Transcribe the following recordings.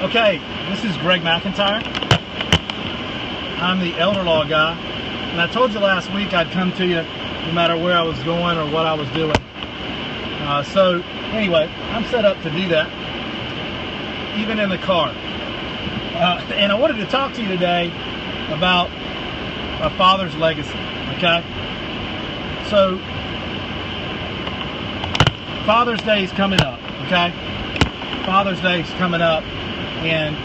Okay, this is Greg McIntyre. I'm the elder law guy, and I told you last week I'd come to you no matter where I was going or what I was doing. So anyway, I'm set up to do that, even in the car. And I wanted to talk to you today about a father's legacy, okay? So Father's Day is coming up, okay? Father's Day is coming up, and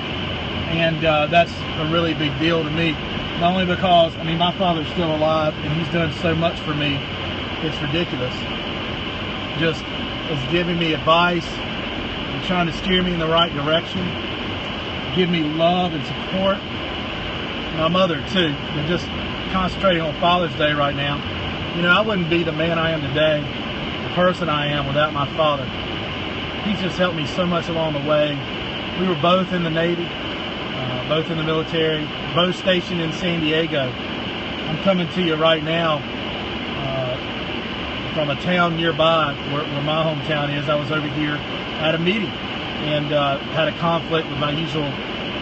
that's a really big deal to me. Not only because, my father's still alive, and he's done so much for me, it's ridiculous. Just is giving me advice, and trying to steer me in the right direction, give me love and support. My mother, too, and just concentrating on Father's Day right now. I wouldn't be the man I am today, the person I am, without my father. He's just helped me so much along the way. We were both in the Navy, both in the military, both stationed in San Diego. I'm coming to you right now from a town nearby where my hometown is. I was over here at a meeting and had a conflict with my usual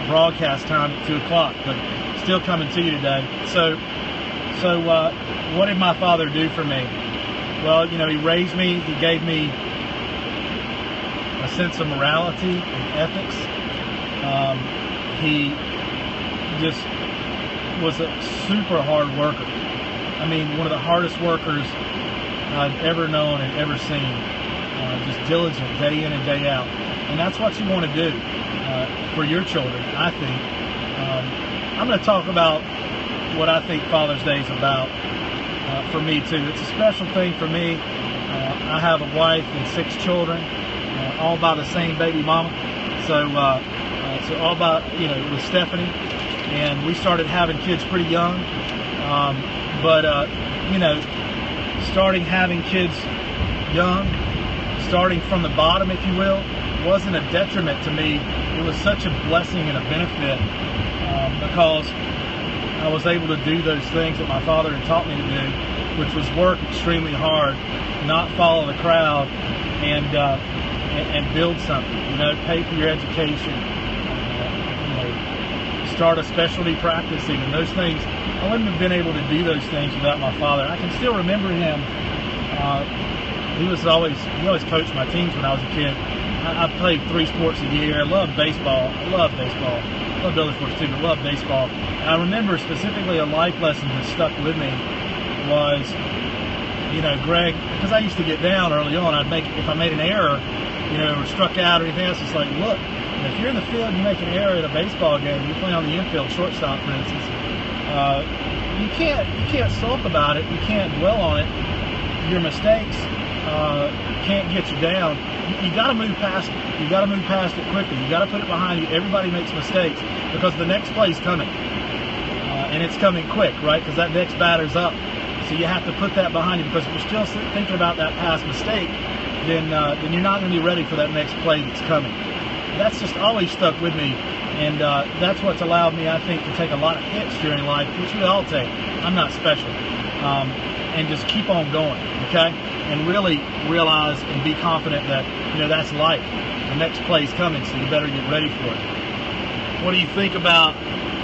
broadcast time at 2 o'clock, but still coming to you today. So what did my father do for me? Well, he raised me. He gave me a sense of morality and ethics. He just was a super hard worker. One of the hardest workers I've ever known and ever seen. Just diligent day in and day out. And that's what you want to do for your children, I think. I'm going to talk about what I think Father's Day is about for me, too. It's a special thing for me. I have a wife and 6 children, all by the same baby mama. So all by, with Stephanie. And we started having kids pretty young. But starting having kids young, starting from the bottom, if you will, wasn't a detriment to me. It was such a blessing and a benefit because I was able to do those things that my father had taught me to do, which was work extremely hard, not follow the crowd, and build something. Pay for your education, start a specialty practicing, and those things. I wouldn't have been able to do those things without my father. I can still remember him. He always coached my teams when I was a kid. I played 3 sports a year. I loved baseball. I loved other sports too, but loved baseball. And I remember specifically a life lesson that stuck with me was, Greg, because I used to get down early on. If I made an error, or struck out or anything else, it's like, look, if you're in the field and you make an error in a baseball game, you play on the infield, shortstop, for instance, you can't sulk about it. You can't dwell on it. Your mistakes can't get you down. You got to move past it. You got to move past it quickly. You got to put it behind you. Everybody makes mistakes because the next play's coming, and it's coming quick, right? Because that next batter's up. So you have to put that behind you, because if you're still thinking about that past mistake, then you're not going to be ready for that next play that's coming. That's just always stuck with me, and that's what's allowed me, I think, to take a lot of hits during life, which we all take. I'm not special. And just keep on going, okay? And really realize and be confident that, that's life. The next play's coming, so you better get ready for it. What do you think about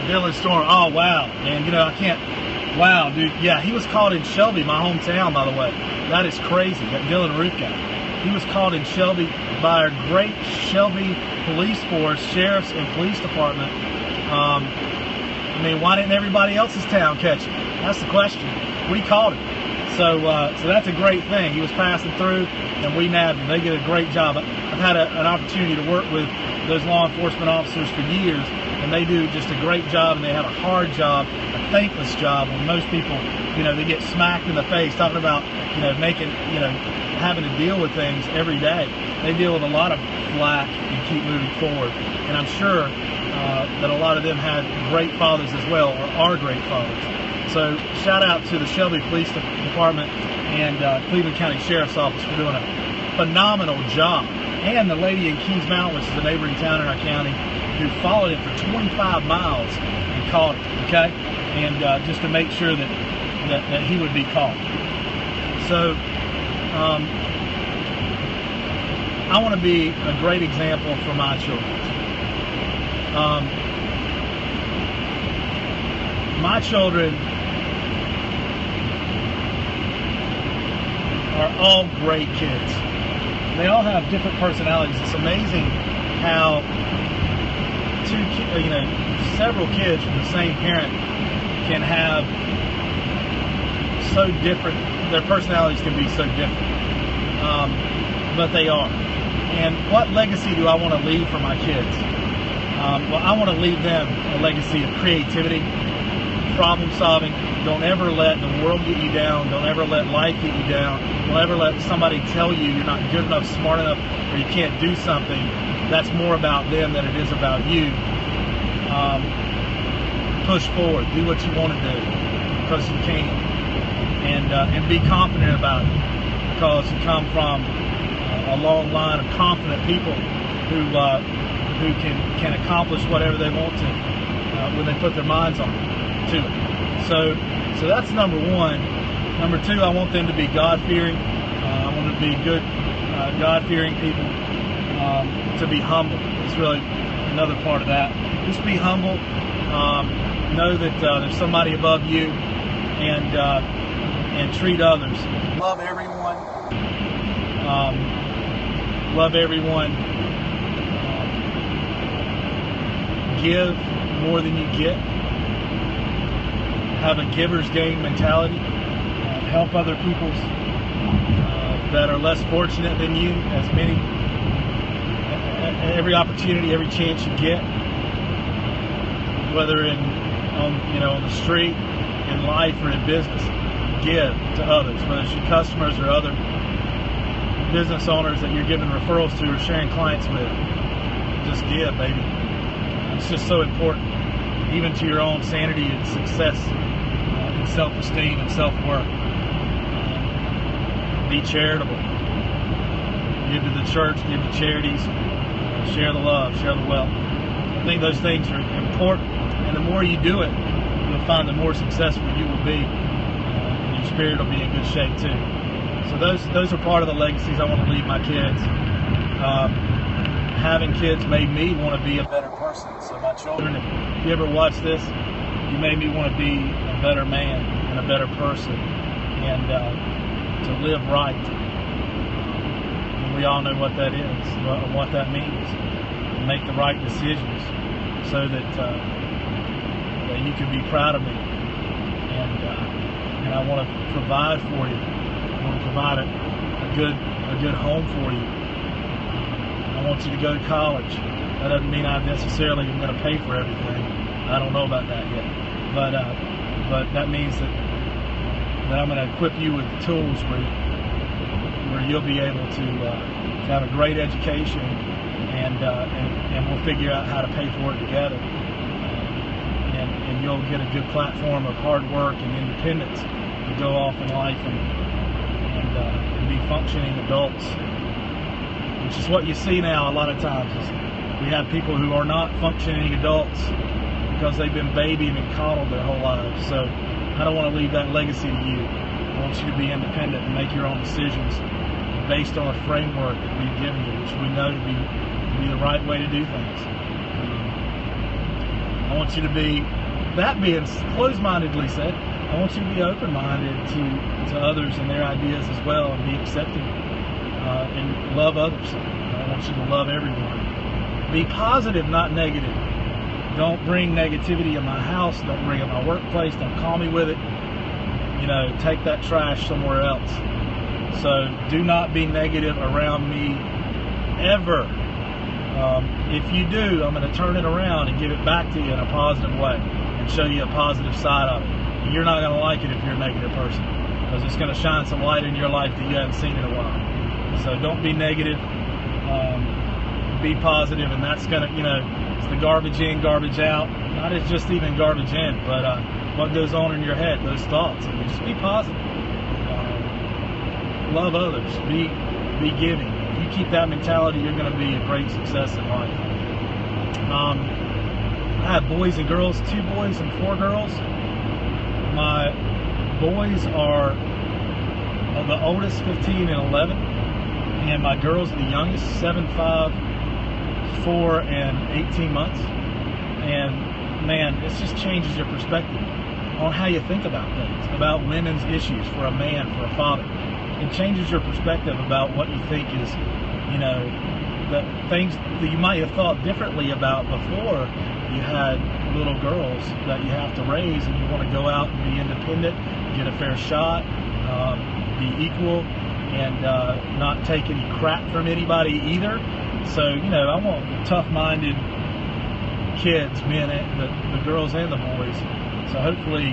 Dylan Storm? Oh, wow. And, I can't... Wow, dude. Yeah, he was caught in Shelby, my hometown, by the way. That is crazy, that Dylan Root guy. He was caught in Shelby by our great Shelby police force, sheriffs and police department. Why didn't everybody else's town catch him? That's the question. We caught him. So that's a great thing. He was passing through, and we nabbed him. They did a great job. I've had an opportunity to work with those law enforcement officers for years, and they do just a great job, and they have a hard job, a thankless job. When most people, they get smacked in the face talking about, having to deal with things every day. They deal with a lot of flack and keep moving forward. And I'm sure that a lot of them had great fathers as well, or are great fathers. So shout out to the Shelby Police Department and Cleveland County Sheriff's Office for doing a phenomenal job. And the lady in Kings Mountain, which is a neighboring town in our county, who followed him for 25 miles and caught him, okay? And just to make sure that he would be caught. So I want to be a great example for my children. My children are all great kids. They all have different personalities. It's amazing how several kids from the same parent can have so different, their personalities can be so different, but they are. And what legacy do I want to leave for my kids? Well, I want to leave them a legacy of creativity, problem solving. Don't ever let the world get you down. Don't ever let life get you down. Don't ever let somebody tell you you're not good enough, smart enough, or you can't do something. That's more about them than it is about you. Push forward. Do what you want to do because you can. And be confident about it because you come from a long line of confident people who can accomplish whatever they want to when they put their minds on to it. So that's number one. Number two, I want them to be God-fearing. I want them to be good, God-fearing people. To be humble is really another part of that. Just be humble. Know that there's somebody above you, and treat others. Love everyone. Love everyone. Give more than you get. Have a giver's gain mentality. Help other people that are less fortunate than you. Every opportunity, every chance you get, whether on the street, in life, or in business, give to others. Whether it's your customers or other business owners that you're giving referrals to or sharing clients with, just give, baby. It's just so important, even to your own sanity and success, and self-esteem and self-worth. Be charitable. Give to the church, give to charities, share the love, share the wealth. I think those things are important, and the more you do it, you'll find the more successful you will be, and your spirit will be in good shape too. So those are part of the legacies I want to leave my kids. Having kids made me want to be a better person. So my children, if you ever watch this, you made me want to be a better man and a better person, and to live right. We all know what that is, what that means. Make the right decisions so that you can be proud of me. And I want to provide for you. I want to provide a good home for you. I want you to go to college. That doesn't mean I necessarily am going to pay for everything. I don't know about that yet. But that means that I'm going to equip you with the tools where you'll be able to have a great education, and we'll figure out how to pay for it together. And you'll get a good platform of hard work and independence to go off in life and be functioning adults, which is what you see now a lot of times. Is we have people who are not functioning adults because they've been babied and coddled their whole lives. So I don't want to leave that legacy to you. I want you to be independent and make your own decisions based on a framework that we've given you, which we know to be the right way to do things. I want you to be, that being closed-mindedly said, I want you to be open-minded to others and their ideas as well, and be accepting and love others. I want you to love everyone. Be positive, not negative. Don't bring negativity in my house. Don't bring it in my workplace. Don't call me with it. Take that trash somewhere else. So do not be negative around me ever. If you do, I'm going to turn it around and give it back to you in a positive way and show you a positive side of it. And you're not going to like it if you're a negative person, because it's going to shine some light in your life that you haven't seen in a while. So don't be negative. Be positive, and that's going to, it's the garbage in, garbage out. Not as just even garbage in, but what goes on in your head, those thoughts. I mean, just be positive. Love others. Be giving. If you keep that mentality, you're going to be a great success in life. I have boys and girls, 2 boys and 4 girls. My boys are the oldest, 15 and 11, and my girls are the youngest, 7, 5, 4, and 18 months. And man, it just changes your perspective on how you think about things, about women's issues for a man, for a father. It changes your perspective about what you think is, you know, the things that you might have thought differently about before you had little girls that you have to raise, and you want to go out and be independent, get a fair shot, be equal, and not take any crap from anybody either. So, you know, I want tough-minded kids, men, the girls and the boys. So hopefully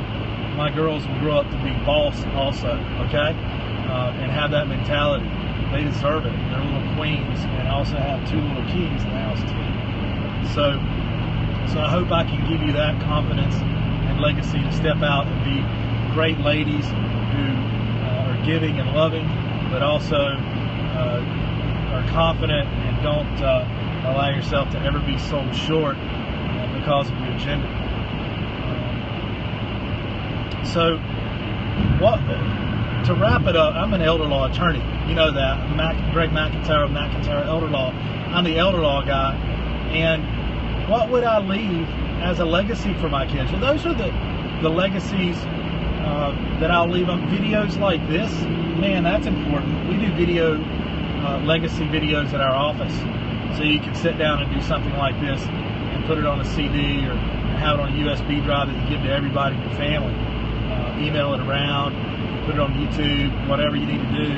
my girls will grow up to be boss also, okay? And have that mentality. They deserve it. They're little queens, and I also have 2 little kings in the house too. So I hope I can give you that confidence and legacy to step out and be great ladies who are giving and loving, but also are confident and don't allow yourself to ever be sold short because of your gender. So, to wrap it up, I'm an elder law attorney. You know that. Greg McIntyre of McIntyre Elder Law. I'm the elder law guy. And what would I leave as a legacy for my kids? Well, those are the legacies that I'll leave them. Videos like this, man, that's important. We do video, legacy videos at our office. So you can sit down and do something like this and put it on a CD or have it on a USB drive that you give to everybody in your family. Email it around, put it on YouTube, whatever you need to do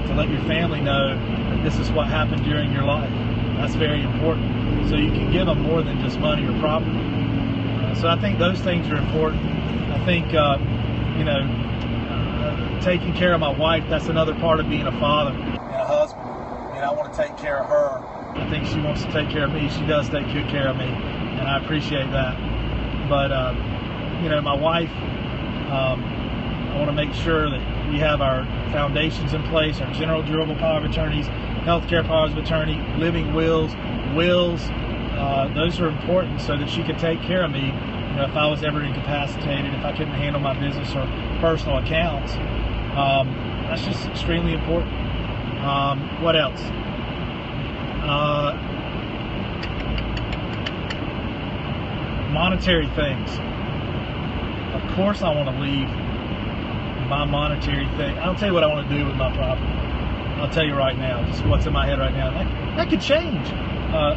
to let your family know that this is what happened during your life. That's very important. So you can give them more than just money or property. So I think those things are important. I think, you know, taking care of my wife, that's another part of being a father and a husband. And I want to take care of her. I think she wants to take care of me. She does take good care of me, and I appreciate that. But, you know, my wife, I want to make sure that we have our foundations in place, our general durable power of attorneys, healthcare powers of attorney, living wills. Those are important so that she could take care of me, you know, if I was ever incapacitated, if I couldn't handle my business or personal accounts. That's just extremely important. What else? Monetary things. Of course I want to leave my monetary thing. I'll tell you what I want to do with my property. I'll tell you right now, just what's in my head right now. That could change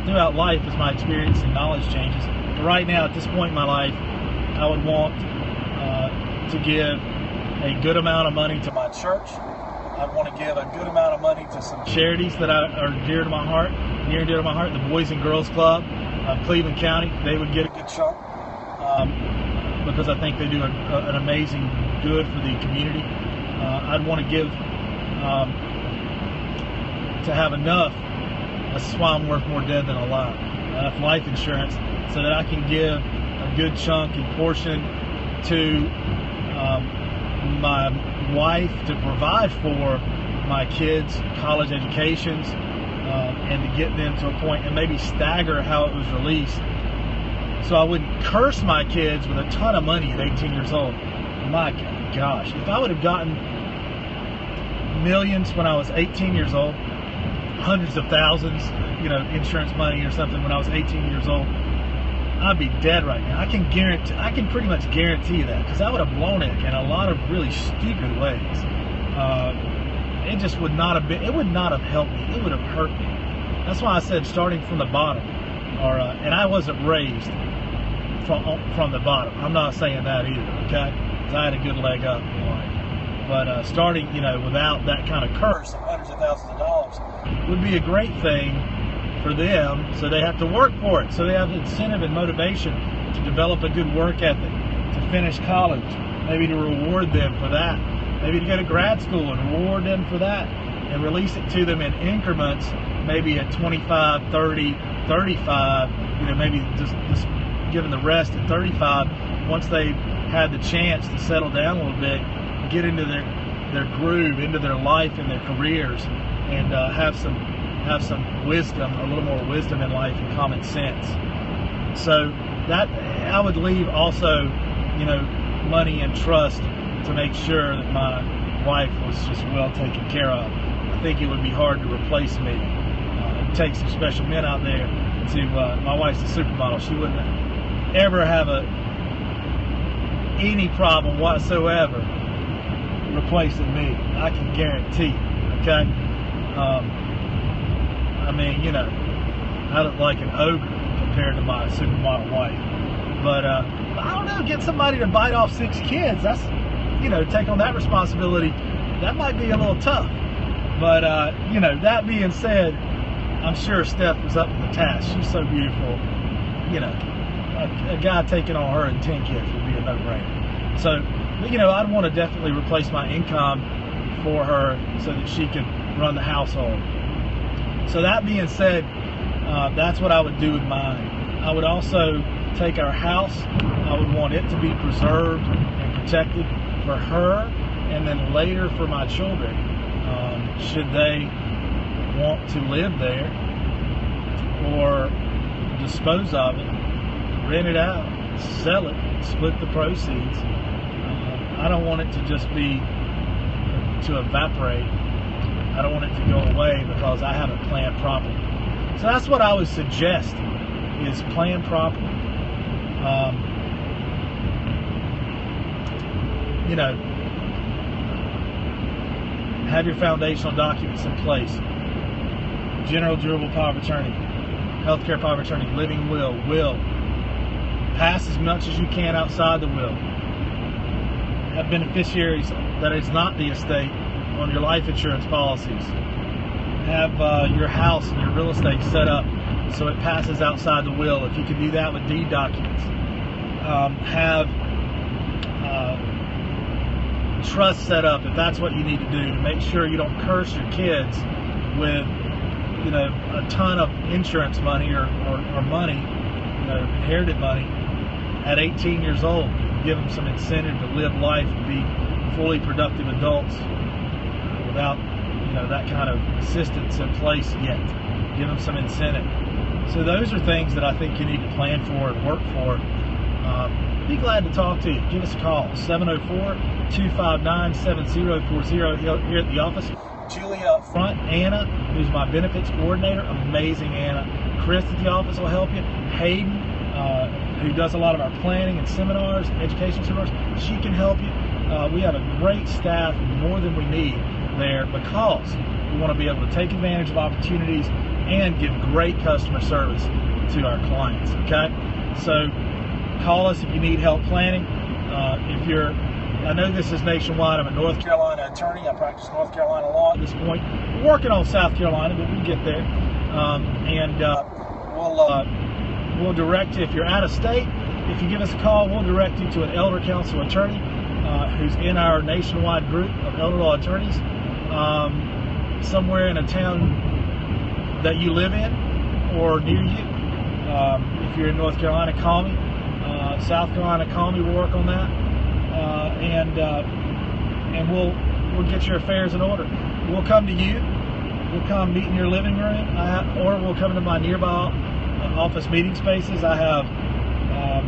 throughout life as my experience and knowledge changes. But right now, at this point in my life, I would want to give a good amount of money to my church. I'd want to give a good amount of money to some charities that are dear to my heart, near and dear to my heart. The Boys and Girls Club of Cleveland County, they would get a good chunk. Because I think they do an amazing good for the community. I'd want to give to have enough, that's why I'm worth more dead than alive, enough life insurance so that I can give a good chunk and portion to my wife to provide for my kids' college educations and to get them to a point and maybe stagger how it was released. So I wouldn't curse my kids with a ton of money at 18 years old. My gosh, if I would have gotten millions when I was 18 years old, hundreds of thousands, you know, insurance money or something when I was 18 years old, I'd be dead right now. I can pretty much guarantee that, because I would have blown it in a lot of really stupid ways. It just would not have been, it would not have helped me. It would have hurt me. That's why I said starting from the bottom. And I wasn't raised from the bottom. I'm not saying that either, okay? Because I had a good leg up in life. But starting, you know, without that kind of curse of hundreds of thousands of dollars would be a great thing for them, so they have to work for it. So they have incentive and motivation to develop a good work ethic, to finish college, maybe to reward them for that, maybe to go to grad school and reward them for that, and release it to them in increments, maybe at 25, 30, 35, you know, maybe just giving the rest at 35 once they've had the chance to settle down a little bit, get into their groove, into their life and their careers, and have some wisdom, a little more wisdom in life and common sense. So that I would leave also, you know, money and trust to make sure that my wife was just well taken care of. I think it would be hard to replace me. It takes some special men out there to, my wife's a supermodel. She wouldn't ever have any problem whatsoever replacing me. I can guarantee, okay? I mean, you know, I look like an ogre compared to my supermodel wife. But I don't know, get somebody to bite off 6 kids, that's, you know, take on that responsibility, that might be a little tough. But, you know, that being said, I'm sure Steph was up to the task. She's so beautiful. You know, a guy taking on her and 10 kids would be a no-brainer. So, you know, I'd want to definitely replace my income for her so that she could run the household. So that being said, that's what I would do with mine. I would also take our house. I would want it to be preserved and protected for her, and then later for my children, should they want to live there, or dispose of it, rent it out, sell it, split the proceeds. I don't want it to just be to evaporate. I don't want it to go away because I haven't planned properly. So that's what I would suggest, is plan properly. You know, have your foundational documents in place. General durable power of attorney, healthcare power of attorney, living will. Pass as much as you can outside the will. Have beneficiaries that is not the estate on your life insurance policies. Have your house and your real estate set up so it passes outside the will, if you can do that with deed documents. Have trust set up, if that's what you need to do, to make sure you don't curse your kids with, you know, a ton of insurance money or money, you know, inherited money at 18 years old. Give them some incentive to live life and be fully productive adults without, you know, that kind of assistance in place yet. Give them some incentive. So those are things that I think you need to plan for and work for. Be glad to talk to you. Give us a call, 704-259-7040 here at the office. Julia up front, Anna, who's my benefits coordinator, amazing Anna. Chris at the office will help you. Hayden, who does a lot of our planning and seminars, education seminars, she can help you. We have a great staff, more than we need there, because we want to be able to take advantage of opportunities and give great customer service to our clients, okay? So call us if you need help planning. I know this is nationwide. I'm a North Carolina attorney. I practice North Carolina law at this point. We're working on South Carolina, but we'll get there. We'll direct you if you're out of state. If you give us a call, we'll direct you to an elder counsel attorney who's in our nationwide group of elder law attorneys, somewhere in a town that you live in or near you. If you're in North Carolina, call me. South Carolina, call me. We'll work on that, and we'll get your affairs in order. We'll come to you. We'll come meet in your living room, or we'll come to my nearby office meeting spaces. I have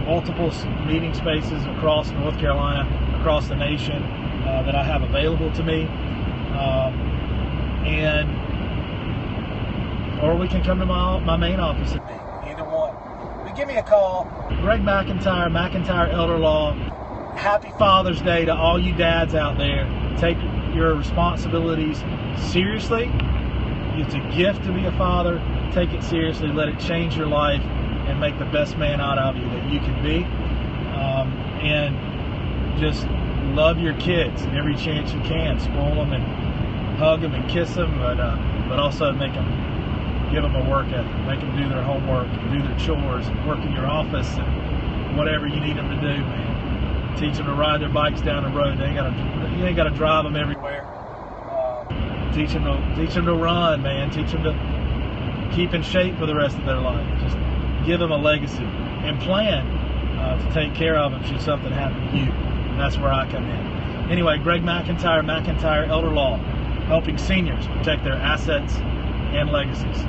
multiple meeting spaces across North Carolina, across the nation, that I have available to me, or we can come to my main office at me. Either one. But give me a call. Greg McIntyre, McIntyre Elder Law. Happy Father's Day to all you dads out there. Take your responsibilities seriously. It's a gift to be a father. Take it seriously. Let it change your life and make the best man out of you that you can be. And just love your kids every chance you can. Spoil them and hug them and kiss them, but also give them a work ethic. Make them do their homework, do their chores, work in your office, and whatever you need them to do, man. Teach them to ride their bikes down the road. You ain't got to drive them everywhere. Teach them to run, man. Teach them to keep in shape for the rest of their life. Just give them a legacy and plan to take care of them should something happen to you. And that's where I come in. Anyway, Greg McIntyre, McIntyre Elder Law, helping seniors protect their assets and legacies.